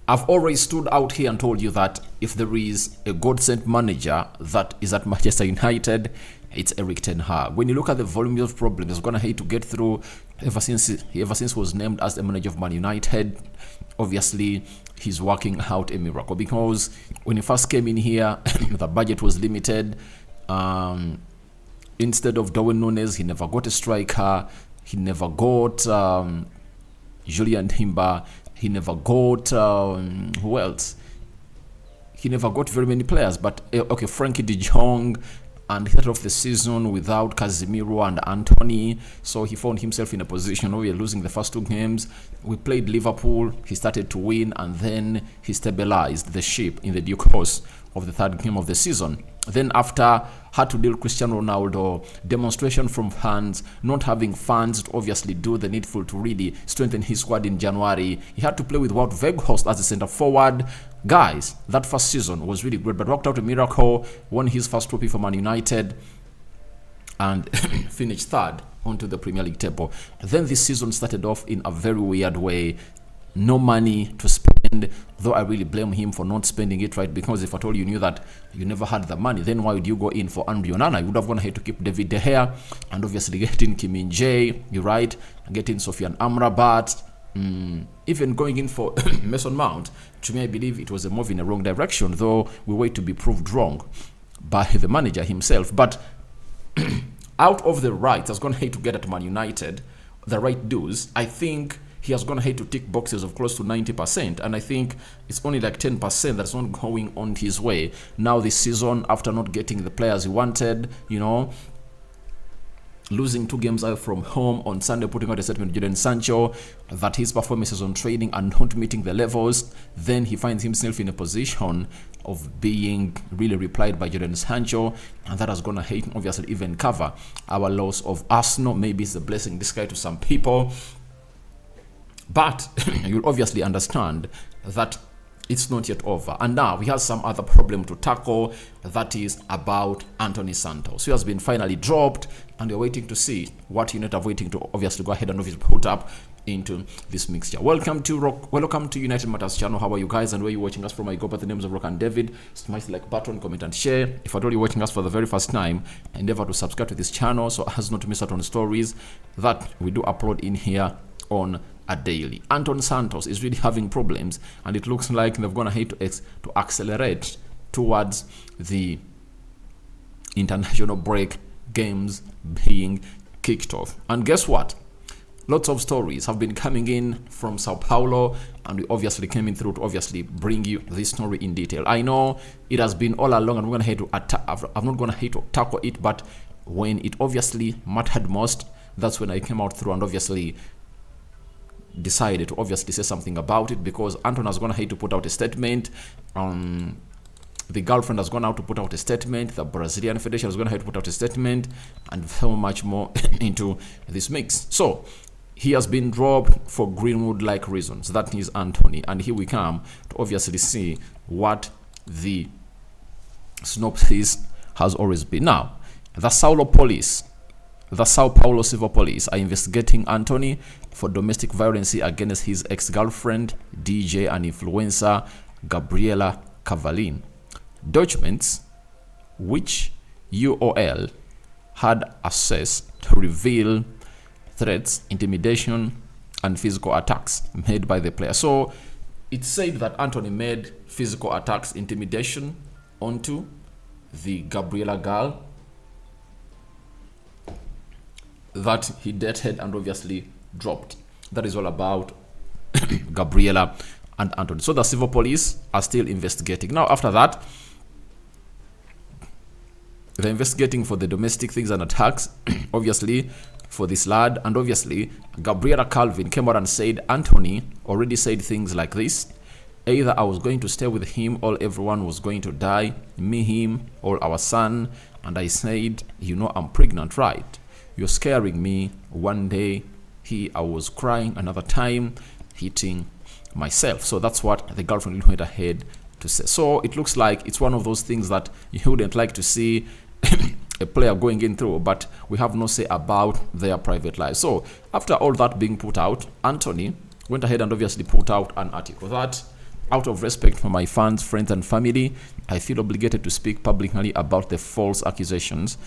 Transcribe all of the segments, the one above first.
I've always stood out here and told you that if there is a God-sent manager that is at Manchester United, it's Erik ten Hag. When you look at the volume of problems he's gonna hate to get through ever since he was named as the manager of Man United, obviously he's working out a miracle, because when he first came in here, the budget was limited. Instead of Darwin Núñez, he never got a striker. He never got Julian Timber. He never got who else? He never got very many players. But okay, Frankie De Jong, and he started off the season without Casemiro and Antony, so he found himself in a position where we were losing the first two games. We played Liverpool, he started to win, and then he stabilized the ship in the due course of the third game of the season. Then after, had to deal with Cristiano Ronaldo, demonstration from fans, not having funds to obviously do the needful to really strengthen his squad in January. He had to play with Wout Weghorst as a centre forward. Guys, that first season was really great, but worked out a miracle, won his first trophy for Man United, and finished third onto the Premier League table. Then this season started off in a very weird way. No money to spend, though I really blame him for not spending it, right? Because if at all you knew that you never had the money, then why would you go in for Andre Onana? You would have gone ahead to keep David De Gea and obviously get in Kim Min-jae, you're right, get in Sofiane Amrabat, even going in for Mason Mount. To me, I believe it was a move in a wrong direction, though we wait to be proved wrong by the manager himself. But out of the right has gone ahead to get at Man United, the right dues, I think he has gone ahead to tick boxes of close to 90%, and I think it's only like 10% that's not going on his way. Now this season, after not getting the players he wanted, you know, losing 2 games out from home on Sunday, putting out a statement to Jadon Sancho that his performances on training are not meeting the levels, then he finds himself in a position of being really replied by Jadon Sancho, and that has gone ahead obviously even cover our loss of Arsenal. Maybe it's a blessing in disguise to some people, but you'll obviously understand that it's not yet over. And now we have some other problem to tackle, that is about Antony Santos, who has been finally dropped, and we're waiting to see what United are waiting to obviously go ahead and obviously put up into this mixture. Welcome to United Matters channel. How are you guys, and where you watching us from? I go by the names of Rock and David. Smash the like button, comment and share. If at all you're watching us for the very first time, endeavor to subscribe to this channel so as not to miss out on the stories that we do upload in here on a daily. Antony Santos is really having problems, and it looks like they've gone ahead to accelerate towards the international break, games being kicked off. And guess what? Lots of stories have been coming in from Sao Paulo, and we obviously came in through to obviously bring you this story in detail. I know it has been all along, and we're gonna hate to I'm not gonna hate to tackle it, but when it obviously mattered most, that's when I came out through and obviously decided to obviously say something about it, because Antony has gone ahead to put out a statement. The girlfriend has gone out to put out a statement. The Brazilian Federation has gone ahead to put out a statement, and so much more into this mix. So he has been dropped for Greenwood-like reasons. That is Antony, and here we come to obviously see what the synopsis has always been. Now, the Sao Paulo Civil Police are investigating Antony for domestic violence against his ex-girlfriend, DJ and influencer Gabriela Cavallin. Documents which UOL had access to reveal threats, intimidation, and physical attacks made by the player. So it said that Antony made physical attacks, intimidation onto the Gabriela girl that he dated and obviously dropped. That is all about Gabriela and Antony. So the civil police are still investigating. Now after that, they're investigating for the domestic things and attacks, obviously, for this lad. And obviously, Gabriela Calvin came out and said Antony already said things like this: either I was going to stay with him or everyone was going to die, me, him, or our son. And I said, you know, I'm pregnant, right? You're scaring me. One day, I was crying. Another time, hitting myself. So that's what the girlfriend went ahead to say. So it looks like it's one of those things that you wouldn't like to see a player going in through, but we have no say about their private lives. So after all that being put out, Antony went ahead and obviously put out an article that Out of respect for my fans, friends, and family, I feel obligated to speak publicly about the false accusations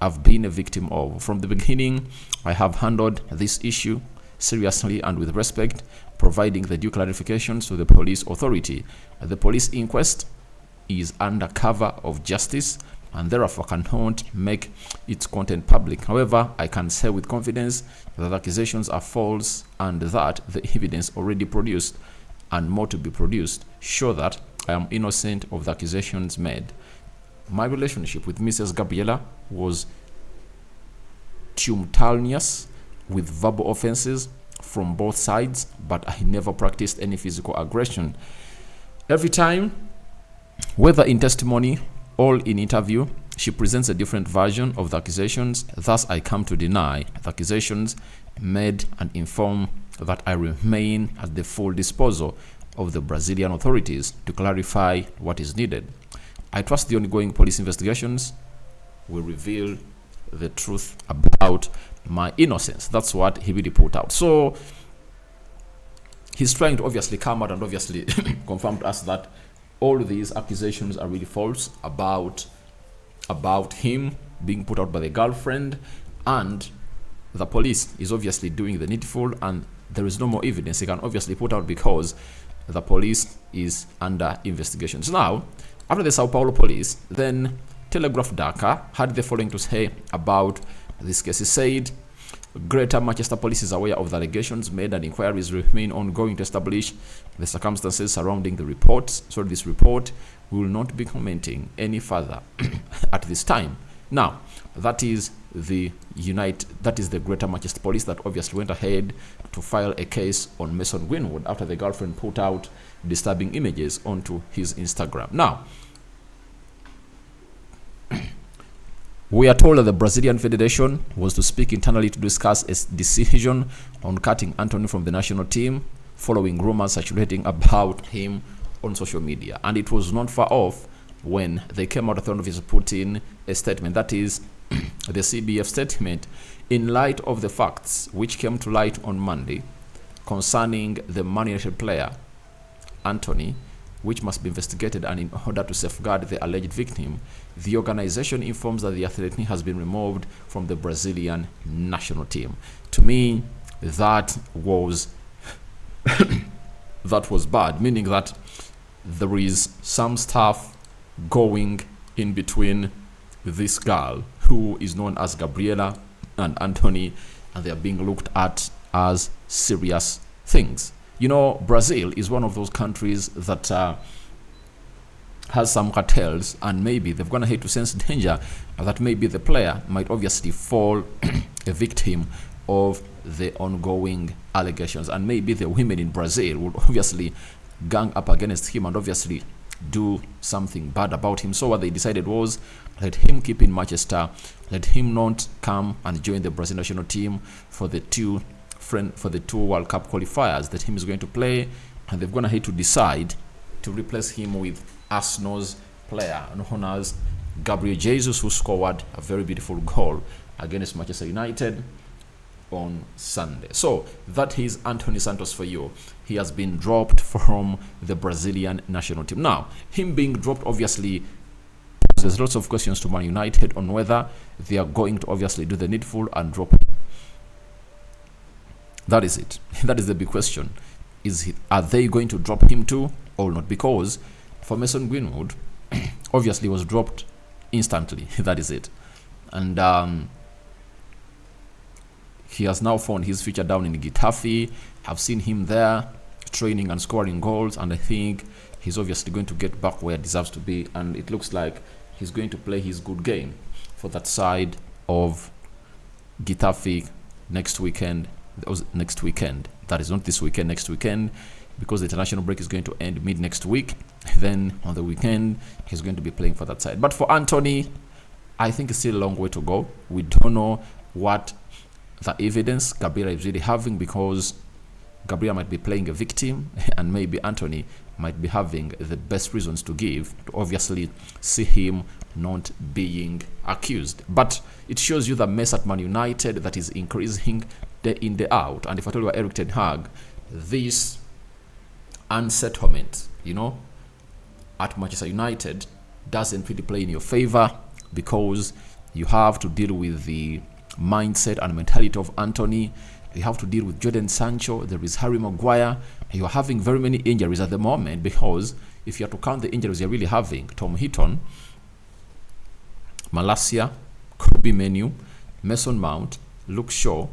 I've been a victim of. From the beginning, I have handled this issue seriously and with respect, providing the due clarifications to the police authority. The police inquest is under cover of justice and therefore cannot make its content public. However, I can say with confidence that accusations are false and that the evidence already produced and more to be produced show that I am innocent of the accusations made. My relationship with Mrs. Gabriela was tumultuous with verbal offenses from both sides, but I never practiced any physical aggression. Every time, whether in testimony or in interview, she presents a different version of the accusations. Thus, I come to deny the accusations made and inform that I remain at the full disposal of the Brazilian authorities to clarify what is needed. I trust the ongoing police investigations will reveal the truth about my innocence. That's what he really put out. So he's trying to obviously come out and obviously confirm to us that all these accusations are really false about him being put out by the girlfriend, and the police is obviously doing the needful, and there is no more evidence he can obviously put out because the police is under investigation. So now, after the Sao Paulo police, then Telegraph Dhaka had the following to say about this case. He said, Greater Manchester Police is aware of the allegations made and inquiries remain ongoing to establish the circumstances surrounding the report. So this report will not be commenting any further at this time. Now, that is the Greater Manchester Police that obviously went ahead to file a case on Mason Greenwood after the girlfriend put out disturbing images onto his Instagram. Now, we are told that the Brazilian Federation was to speak internally to discuss a decision on cutting Antony from the national team following rumors circulating about him on social media. And it was not far off when they came out of the office to put in a statement, that is the CBF statement, in light of the facts which came to light on Monday concerning the Man United player Antony, which must be investigated, and in order to safeguard the alleged victim, the organization informs that the athlete has been removed from the Brazilian national team. To me, that was that was bad, meaning that there is some stuff going in between this girl who is known as Gabriela and Antony, and they are being looked at as serious things. You know, Brazil is one of those countries that has some cartels, and maybe they've gone ahead to sense danger that maybe the player might obviously fall a victim of the ongoing allegations, and maybe the women in Brazil would obviously gang up against him and obviously do something bad about him. So what they decided was, let him keep in Manchester, let him not come and join the Brazil national team for the two World Cup qualifiers that him is going to play, and they've gone ahead to decide to replace him with Arsenal's player known as Gabriel Jesus, who scored a very beautiful goal against Manchester United on Sunday. So that is Antony Santos for you. He has been dropped from the Brazilian national team. Now, him being dropped obviously poses lots of questions to Man United on whether they are going to obviously do the needful and drop him. That is it. That is the big question. Are they going to drop him too or not? Because for Mason Greenwood, obviously was dropped instantly. That is it. And he has now found his future down in Getafe. I've seen him there training and scoring goals, and I think he's obviously going to get back where he deserves to be, and it looks like he's going to play his good game for that side of Getafe next weekend. That is not this weekend, next weekend, because the international break is going to end mid next week. Then on the weekend he's going to be playing for that side. But for Antony, I think it's still a long way to go. We don't know what the evidence Gabriela is really having, because Gabriela might be playing a victim and maybe Antony might be having the best reasons to give to obviously see him not being accused. But it shows you the mess at Man United that is increasing day in, day out. And if I tell you Eric Ten Hag, this unsettlement at Manchester United doesn't really play in your favor, because you have to deal with the mindset and mentality of Antony. You have to deal with Jadon Sancho. There is Harry Maguire. You are having very many injuries at the moment, because if you are to count the injuries you're really having, Tom Heaton, Malacia, Kobe Menu, Mason Mount, Luke Shaw,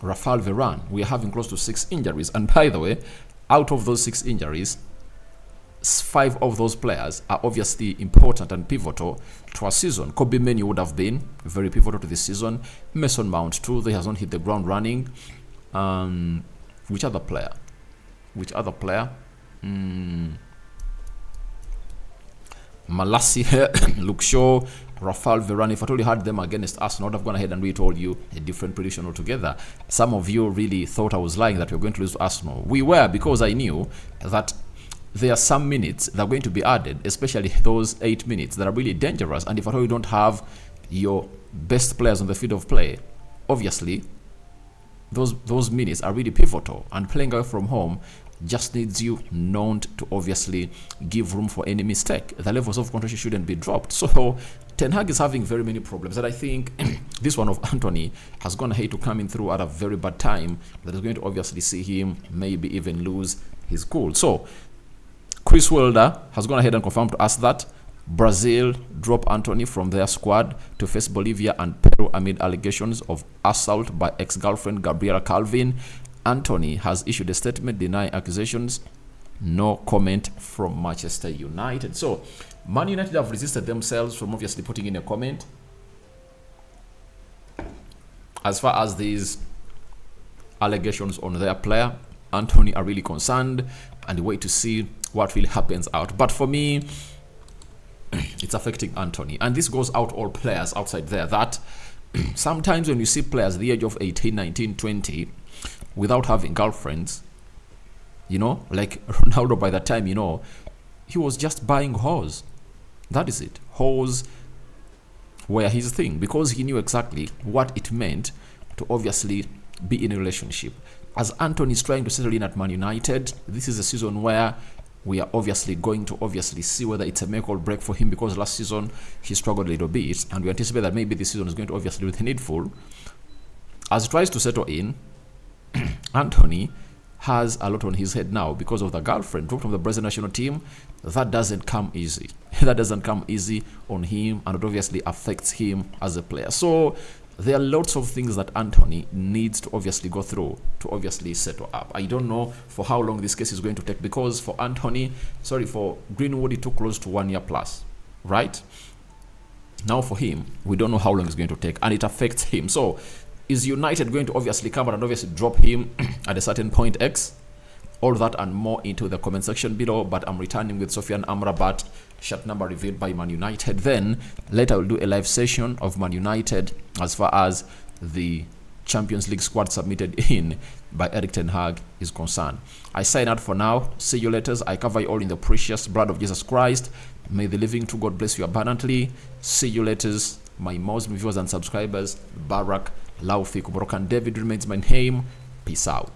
Rafael Varane, we are having close to 6 injuries. And by the way, out of those 6 injuries, 5 of those players are obviously important and pivotal to our season. Kobe Menu would have been very pivotal to this season. Mason Mount too, they has not hit the ground running. Which other player? Malacia, Luke Shaw, Rafael Varane. If I told you had them against Arsenal, I would have gone ahead and retold you a different prediction altogether. Some of you really thought I was lying that we were going to lose to Arsenal. We were, because I knew that there are some minutes that are going to be added, especially those 8 minutes that are really dangerous. And if at all you don't have your best players on the field of play, obviously those minutes are really pivotal. And playing away from home just needs you not to obviously give room for any mistake. The levels of control shouldn't be dropped. So Ten Hag is having very many problems, and I think this one of Antony has gone ahead to come in through at a very bad time that is going to obviously see him maybe even lose his cool. So Chris Wilder has gone ahead and confirmed to us that Brazil dropped Antony from their squad to face Bolivia and Peru amid allegations of assault by ex-girlfriend Gabriela Calvin. Antony has issued a statement denying accusations. No comment from Manchester United. So Man United have resisted themselves from obviously putting in a comment as far as these allegations on their player. Antony are really concerned and wait to see what really happens out. But for me, it's affecting Antony, and this goes out all players outside there, that sometimes when you see players at the age of 18, 19, 20 without having girlfriends, like Ronaldo, by that time, he was just buying hoes. That is it. Hoes were his thing, because he knew exactly what it meant to obviously be in a relationship. As Antony is trying to settle in at Man United, this is a season where we are obviously going to see whether it's a make or break for him, because last season he struggled a little bit, and we anticipate that maybe this season is going to obviously do the needful. As he tries to settle in, Antony has a lot on his head now because of the girlfriend dropped from the Brazil national team. That doesn't come easy. That doesn't come easy on him, and it obviously affects him as a player. So there are lots of things that Antony needs to obviously go through to obviously settle up. I don't know for how long this case is going to take, because for Greenwood, it took close to 1 year plus, right? Now for him, we don't know how long it's going to take, and it affects him. So is United going to obviously come out and obviously drop him at a certain point X? All that and more into the comment section below. But I'm returning with Sofiane Amrabat, shirt number revealed by Man United. Then later we'll do a live session of Man United as far as the Champions League squad submitted in by Erik ten Hag is concerned. I sign out for now. See you later. I cover you all in the precious blood of Jesus Christ. May the living true God bless you abundantly. See you later, my Muslim viewers and subscribers. Barak Laufik Borokan David remains my name. Peace out.